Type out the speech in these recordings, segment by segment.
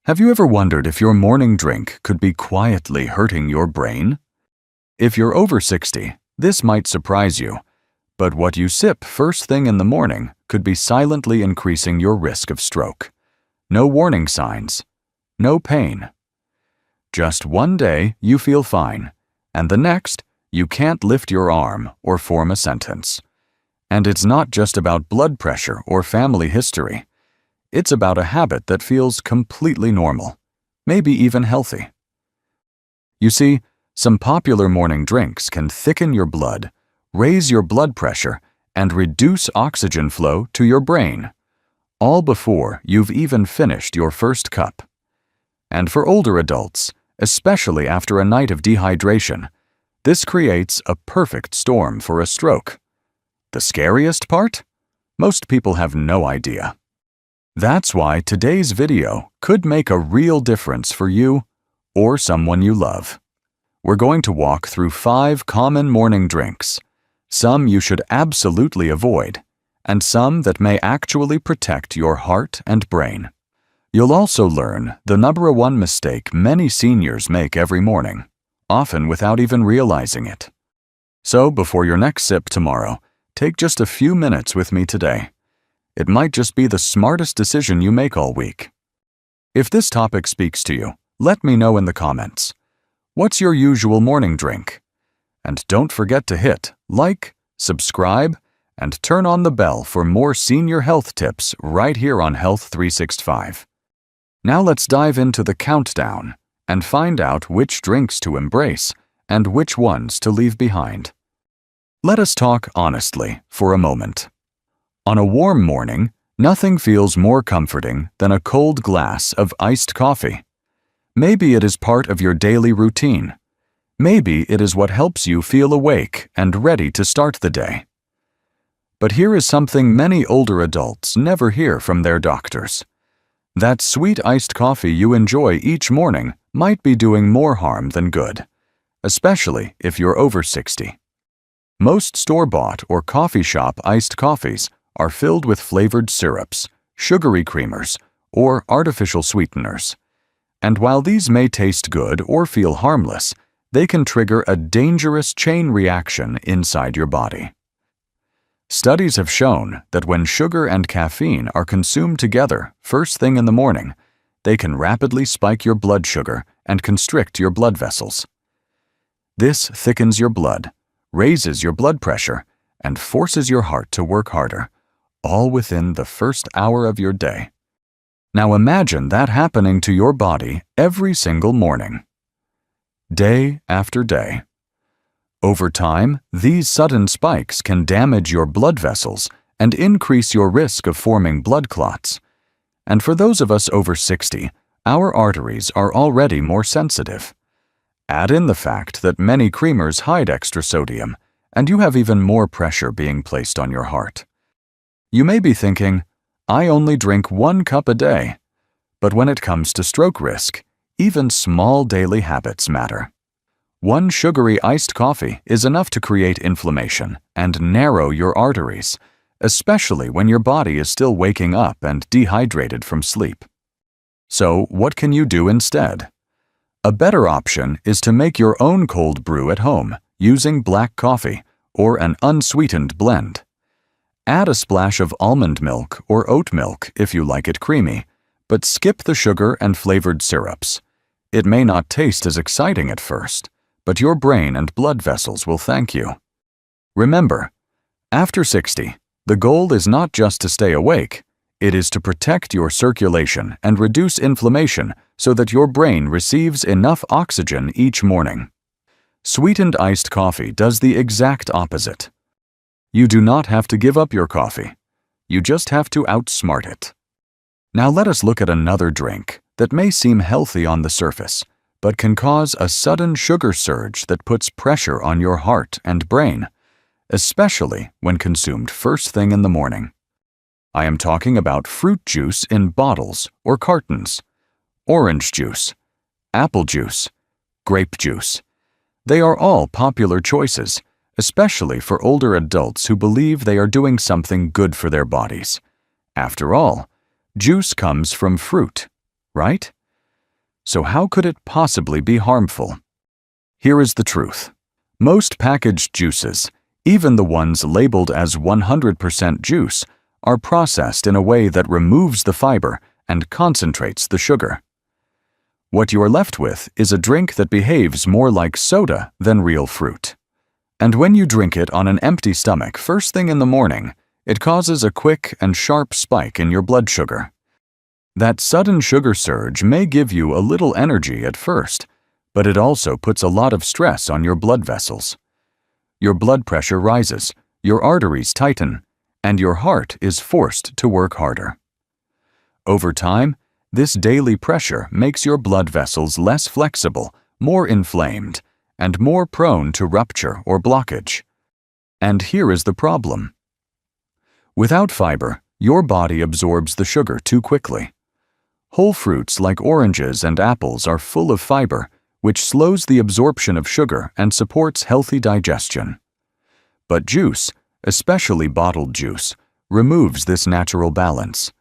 Have you ever wondered if your morning drink could be quietly hurting your brain? If you're over 60, this might surprise you, but what you sip first thing in the morning could be silently increasing your risk of stroke. No warning signs, no pain. Just one day you feel fine, and the next you can't lift your arm or form a sentence. And it's not just about blood pressure or family history. It's about a habit that feels completely normal, maybe even healthy. You see, some popular morning drinks can thicken your blood, raise your blood pressure, and reduce oxygen flow to your brain, all before you've even finished your first cup. And for older adults, especially after a night of dehydration, this creates a perfect storm for a stroke. The scariest part? Most people have no idea. That's why today's video could make a real difference for you or someone you love. We're going to walk through 5 common morning drinks, some you should absolutely avoid, and some that may actually protect your heart and brain. You'll also learn the #1 mistake many seniors make every morning, often without even realizing it. So before your next sip tomorrow, take just a few minutes with me today. It might just be the smartest decision you make all week. If this topic speaks to you, let me know in the comments. What's your usual morning drink? And don't forget to hit like, subscribe, and turn on the bell for more senior health tips right here on Health 365. Now let's dive into the countdown and find out which drinks to embrace and which ones to leave behind. Let us talk honestly for a moment. On a warm morning, nothing feels more comforting than a cold glass of iced coffee. Maybe it is part of your daily routine. Maybe it is what helps you feel awake and ready to start the day. But here is something many older adults never hear from their doctors. That sweet iced coffee you enjoy each morning might be doing more harm than good, especially if you're over 60. Most store-bought or coffee shop iced coffees are filled with flavored syrups, sugary creamers, or artificial sweeteners. And while these may taste good or feel harmless, they can trigger a dangerous chain reaction inside your body. Studies have shown that when sugar and caffeine are consumed together first thing in the morning, they can rapidly spike your blood sugar and constrict your blood vessels. This thickens your blood, raises your blood pressure, and forces your heart to work harder, all within the first hour of your day. Now imagine that happening to your body every single morning, day after day. Over time, these sudden spikes can damage your blood vessels and increase your risk of forming blood clots. And for those of us over 60, our arteries are already more sensitive. Add in the fact that many creamers hide extra sodium, and you have even more pressure being placed on your heart. You may be thinking, I only drink 1 cup a day. But when it comes to stroke risk, even small daily habits matter. 1 sugary iced coffee is enough to create inflammation and narrow your arteries, especially when your body is still waking up and dehydrated from sleep. So, what can you do instead? A better option is to make your own cold brew at home using black coffee or an unsweetened blend. Add a splash of almond milk or oat milk if you like it creamy, but skip the sugar and flavored syrups. It may not taste as exciting at first, but your brain and blood vessels will thank you. Remember, after 60, the goal is not just to stay awake, it is to protect your circulation and reduce inflammation so that your brain receives enough oxygen each morning. Sweetened iced coffee does the exact opposite. You do not have to give up your coffee. You just have to outsmart it. Now let us look at another drink that may seem healthy on the surface, but can cause a sudden sugar surge that puts pressure on your heart and brain, especially when consumed first thing in the morning. I am talking about fruit juice in bottles or cartons, orange juice, apple juice, grape juice. They are all popular choices, especially for older adults who believe they are doing something good for their bodies. After all, juice comes from fruit, right? So how could it possibly be harmful? Here is the truth. Most packaged juices, even the ones labeled as 100% juice, are processed in a way that removes the fiber and concentrates the sugar. What you are left with is a drink that behaves more like soda than real fruit. And when you drink it on an empty stomach first thing in the morning, it causes a quick and sharp spike in your blood sugar. That sudden sugar surge may give you a little energy at first, but it also puts a lot of stress on your blood vessels. Your blood pressure rises, your arteries tighten, and your heart is forced to work harder. Over time, this daily pressure makes your blood vessels less flexible, more inflamed, and more prone to rupture or blockage. And here is the problem. Without fiber, your body absorbs the sugar too quickly. Whole fruits like oranges and apples are full of fiber, which slows the absorption of sugar and supports healthy digestion. But juice, especially bottled juice, removes this natural balance.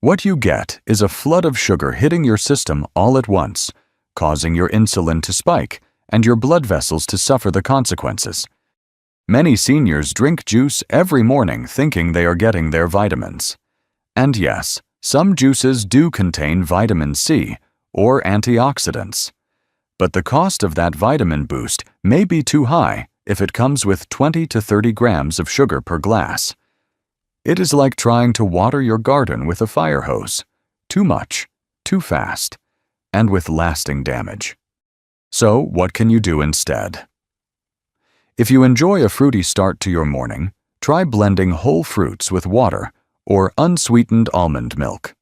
What you get is a flood of sugar hitting your system all at once, causing your insulin to spike and your blood vessels to suffer the consequences. Many seniors drink juice every morning thinking they are getting their vitamins. And yes, some juices do contain vitamin C or antioxidants. But the cost of that vitamin boost may be too high if it comes with 20 to 30 grams of sugar per glass. It is like trying to water your garden with a fire hose. Too much, too fast, and with lasting damage. So, what can you do instead? If you enjoy a fruity start to your morning, try blending whole fruits with water or unsweetened almond milk.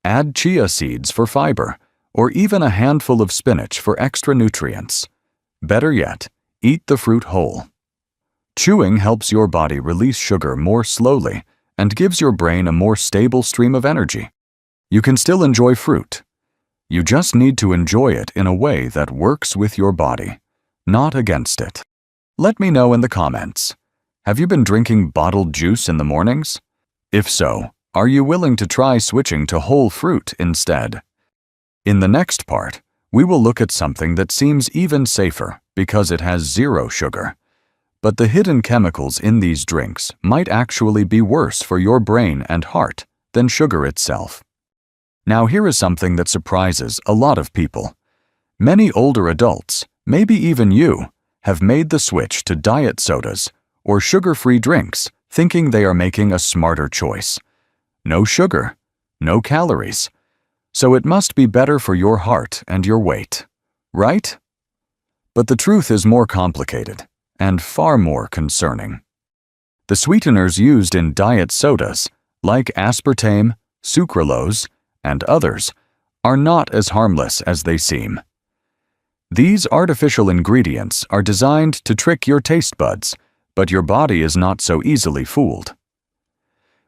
Add chia seeds for fiber, or even a handful of spinach for extra nutrients. Better yet, eat the fruit whole. Chewing helps your body release sugar more slowly and gives your brain a more stable stream of energy. You can still enjoy fruit. You just need to enjoy it in a way that works with your body, not against it. Let me know in the comments. Have you been drinking bottled juice in the mornings? If so, are you willing to try switching to whole fruit instead? In the next part, we will look at something that seems even safer because it has zero sugar. But the hidden chemicals in these drinks might actually be worse for your brain and heart than sugar itself. Now here is something that surprises a lot of people. Many older adults, maybe even you, have made the switch to diet sodas or sugar-free drinks thinking they are making a smarter choice. No sugar, no calories. So it must be better for your heart and your weight, right? But the truth is more complicated and far more concerning. The sweeteners used in diet sodas, like aspartame, sucralose, and others, are not as harmless as they seem. These artificial ingredients are designed to trick your taste buds, but your body is not so easily fooled.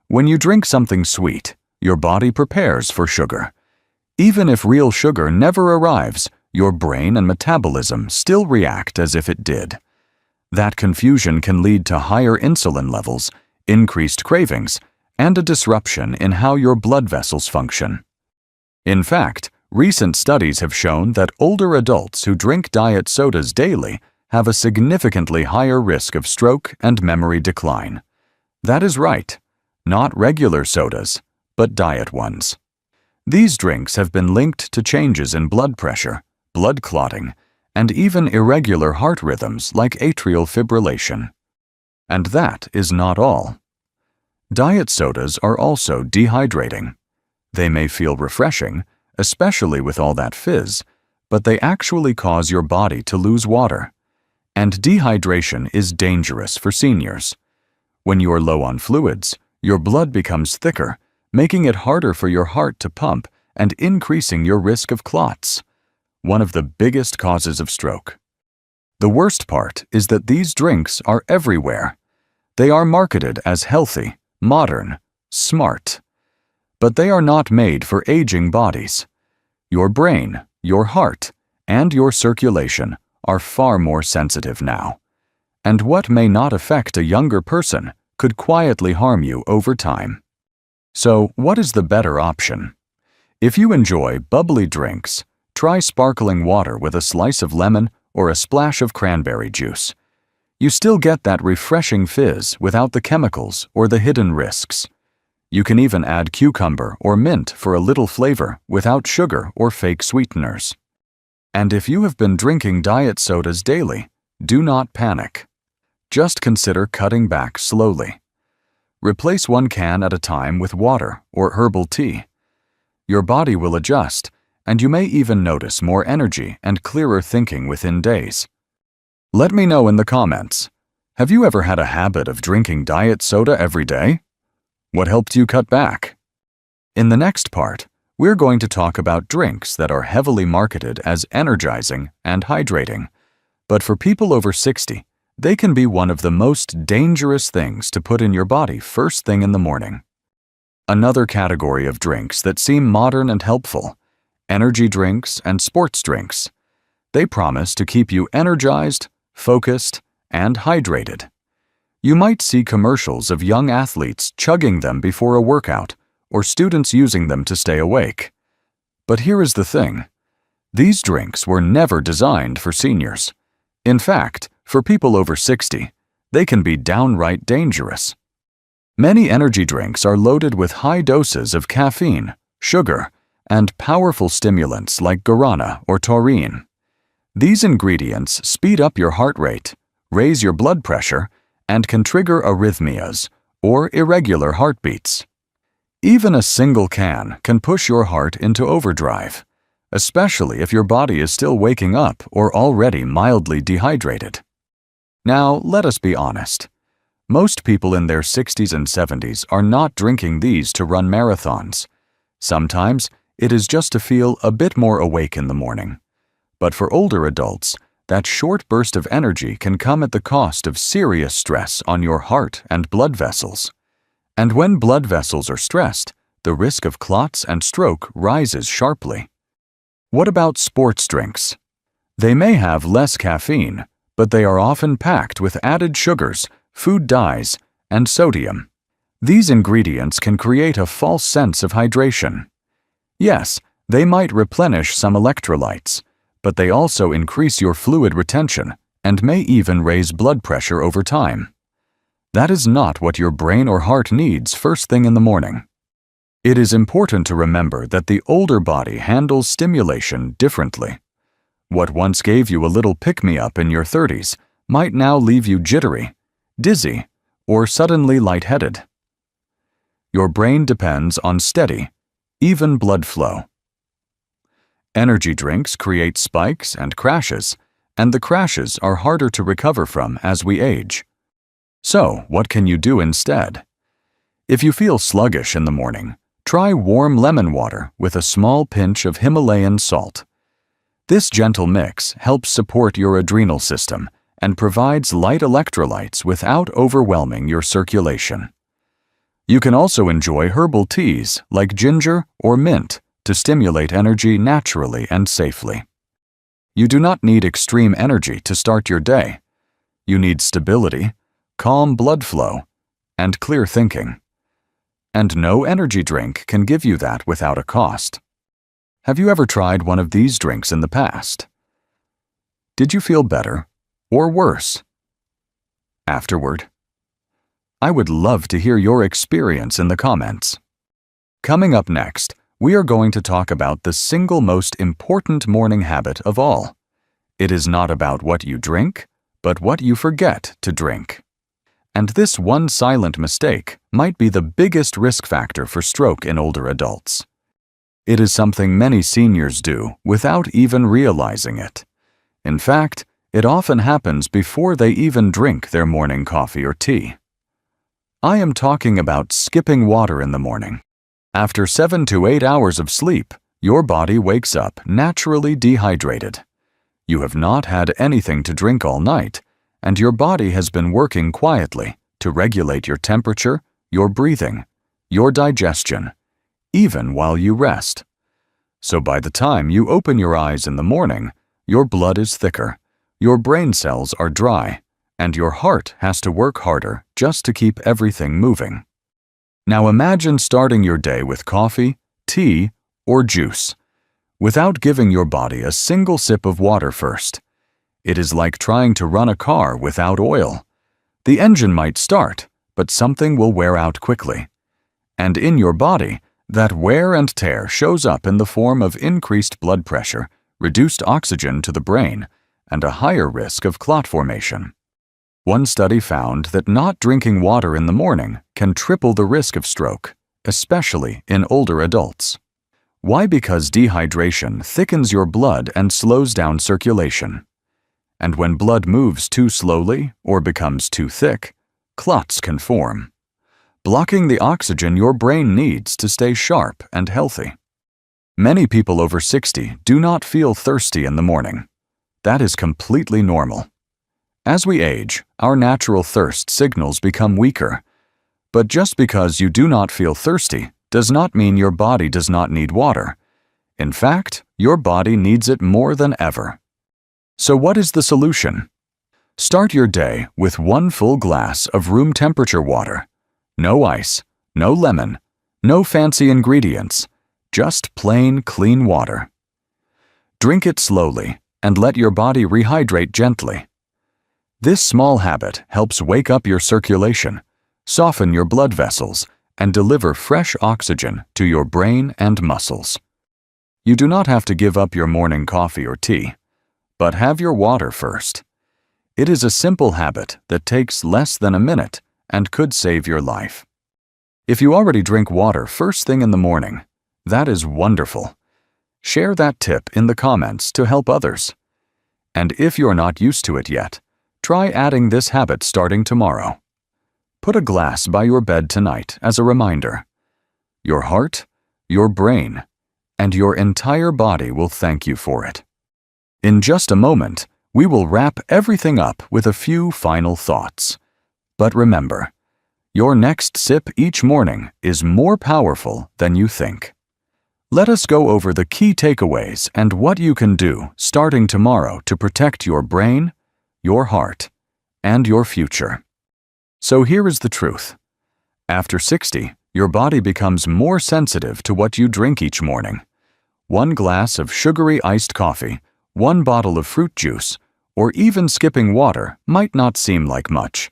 When you drink something sweet, your body prepares for sugar. Even if real sugar never arrives, your brain and metabolism still react as if it did. That confusion can lead to higher insulin levels, increased cravings, and a disruption in how your blood vessels function. In fact, recent studies have shown that older adults who drink diet sodas daily have a significantly higher risk of stroke and memory decline. That is right, not regular sodas, but diet ones. These drinks have been linked to changes in blood pressure, blood clotting, and even irregular heart rhythms like atrial fibrillation. And that is not all. Diet sodas are also dehydrating. They may feel refreshing, especially with all that fizz, but they actually cause your body to lose water. And dehydration is dangerous for seniors. When you are low on fluids, your blood becomes thicker, making it harder for your heart to pump and increasing your risk of clots, one of the biggest causes of stroke. The worst part is that these drinks are everywhere. They are marketed as healthy, modern, smart. But they are not made for aging bodies. Your brain, your heart, and your circulation are far more sensitive now. And what may not affect a younger person could quietly harm you over time. So, what is the better option? If you enjoy bubbly drinks, try sparkling water with a slice of lemon or a splash of cranberry juice. You still get that refreshing fizz without the chemicals or the hidden risks. You can even add cucumber or mint for a little flavor without sugar or fake sweeteners. And if you have been drinking diet sodas daily, do not panic. Just consider cutting back slowly. Replace one can at a time with water or herbal tea. Your body will adjust, and you may even notice more energy and clearer thinking within days. Let me know in the comments. Have you ever had a habit of drinking diet soda every day? What helped you cut back? In the next part, we're going to talk about drinks that are heavily marketed as energizing and hydrating. But for people over 60, they can be one of the most dangerous things to put in your body first thing in the morning. Another category of drinks that seem modern and helpful: energy drinks and sports drinks. They promise to keep you energized, focused, and hydrated. You might see commercials of young athletes chugging them before a workout, or students using them to stay awake. But here is the thing: these drinks were never designed for seniors. In fact, for people over 60, they can be downright dangerous. Many energy drinks are loaded with high doses of caffeine, sugar, and powerful stimulants like guarana or taurine. These ingredients speed up your heart rate, raise your blood pressure, and can trigger arrhythmias, or irregular heartbeats. Even a single can push your heart into overdrive, especially if your body is still waking up or already mildly dehydrated. Now, let us be honest. Most people in their 60s and 70s are not drinking these to run marathons. Sometimes, it is just to feel a bit more awake in the morning. But for older adults, that short burst of energy can come at the cost of serious stress on your heart and blood vessels. And when blood vessels are stressed, the risk of clots and stroke rises sharply. What about sports drinks? They may have less caffeine, but they are often packed with added sugars, food dyes, and sodium. These ingredients can create a false sense of hydration. Yes, they might replenish some electrolytes, but they also increase your fluid retention and may even raise blood pressure over time. That is not what your brain or heart needs first thing in the morning. It is important to remember that the older body handles stimulation differently. What once gave you a little pick-me-up in your 30s might now leave you jittery, dizzy, or suddenly lightheaded. Your brain depends on steady, even blood flow. Energy drinks create spikes and crashes, and the crashes are harder to recover from as we age. So, what can you do instead? If you feel sluggish in the morning, try warm lemon water with a small pinch of Himalayan salt. This gentle mix helps support your adrenal system and provides light electrolytes without overwhelming your circulation. You can also enjoy herbal teas like ginger or mint to stimulate energy naturally and safely. You do not need extreme energy to start your day. You need stability, calm blood flow, and clear thinking. And no energy drink can give you that without a cost. Have you ever tried one of these drinks in the past? Did you feel better or worse afterward? I would love to hear your experience in the comments. Coming up next, we are going to talk about the single most important morning habit of all. It is not about what you drink, but what you forget to drink. And this one silent mistake might be the biggest risk factor for stroke in older adults. It is something many seniors do without even realizing it. In fact, it often happens before they even drink their morning coffee or tea. I am talking about skipping water in the morning. After 7 to 8 hours of sleep, your body wakes up naturally dehydrated. You have not had anything to drink all night, and your body has been working quietly to regulate your temperature, your breathing, your digestion, even while you rest. So by the time you open your eyes in the morning, your blood is thicker, your brain cells are dry, and your heart has to work harder just to keep everything moving. Now imagine starting your day with coffee, tea, or juice. without giving your body a single sip of water first. It is like trying to run a car without oil. The engine might start, but something will wear out quickly. And in your body, that wear and tear shows up in the form of increased blood pressure, reduced oxygen to the brain, and a higher risk of clot formation. One study found that not drinking water in the morning can triple the risk of stroke, especially in older adults. Why? Because dehydration thickens your blood and slows down circulation. And when blood moves too slowly or becomes too thick, clots can form, blocking the oxygen your brain needs to stay sharp and healthy. Many people over 60 do not feel thirsty in the morning. That is completely normal. As we age, our natural thirst signals become weaker. But just because you do not feel thirsty does not mean your body does not need water. In fact, your body needs it more than ever. So what is the solution? Start your day with 1 full glass of room temperature water. No ice, no lemon, no fancy ingredients, just plain, clean water. Drink it slowly and let your body rehydrate gently. This small habit helps wake up your circulation, soften your blood vessels, and deliver fresh oxygen to your brain and muscles. You do not have to give up your morning coffee or tea, but have your water first. It is a simple habit that takes less than a minute and could save your life. If you already drink water first thing in the morning, that is wonderful. Share that tip in the comments to help others. And if you're not used to it yet, try adding this habit starting tomorrow. Put a glass by your bed tonight as a reminder. Your heart, your brain, and your entire body will thank you for it. In just a moment, we will wrap everything up with a few final thoughts. But remember, your next sip each morning is more powerful than you think. Let us go over the key takeaways and what you can do starting tomorrow to protect your brain, your heart, and your future. So here is the truth. After 60, your body becomes more sensitive to what you drink each morning. 1 glass of sugary iced coffee, 1 bottle of fruit juice, or even skipping water might not seem like much.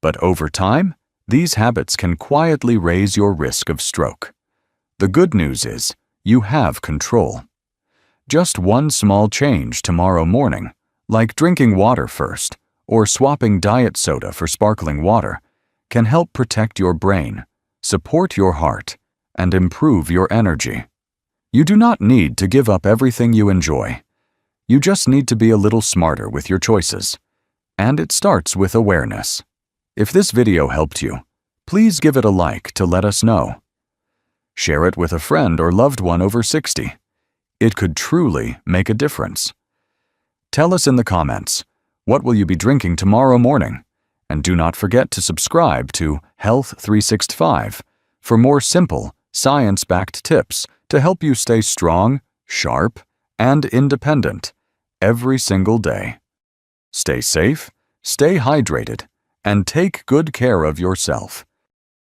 But over time, these habits can quietly raise your risk of stroke. The good news is, you have control. Just one small change tomorrow morning, like drinking water first, or swapping diet soda for sparkling water, can help protect your brain, support your heart, and improve your energy. You do not need to give up everything you enjoy. You just need to be a little smarter with your choices. And it starts with awareness. If this video helped you, please give it a like to let us know. Share it with a friend or loved one over 60. It could truly make a difference. Tell us in the comments, what will you be drinking tomorrow morning? And do not forget to subscribe to Health 365 for more simple, science-backed tips to help you stay strong, sharp, and independent every single day. Stay safe, stay hydrated, and take good care of yourself.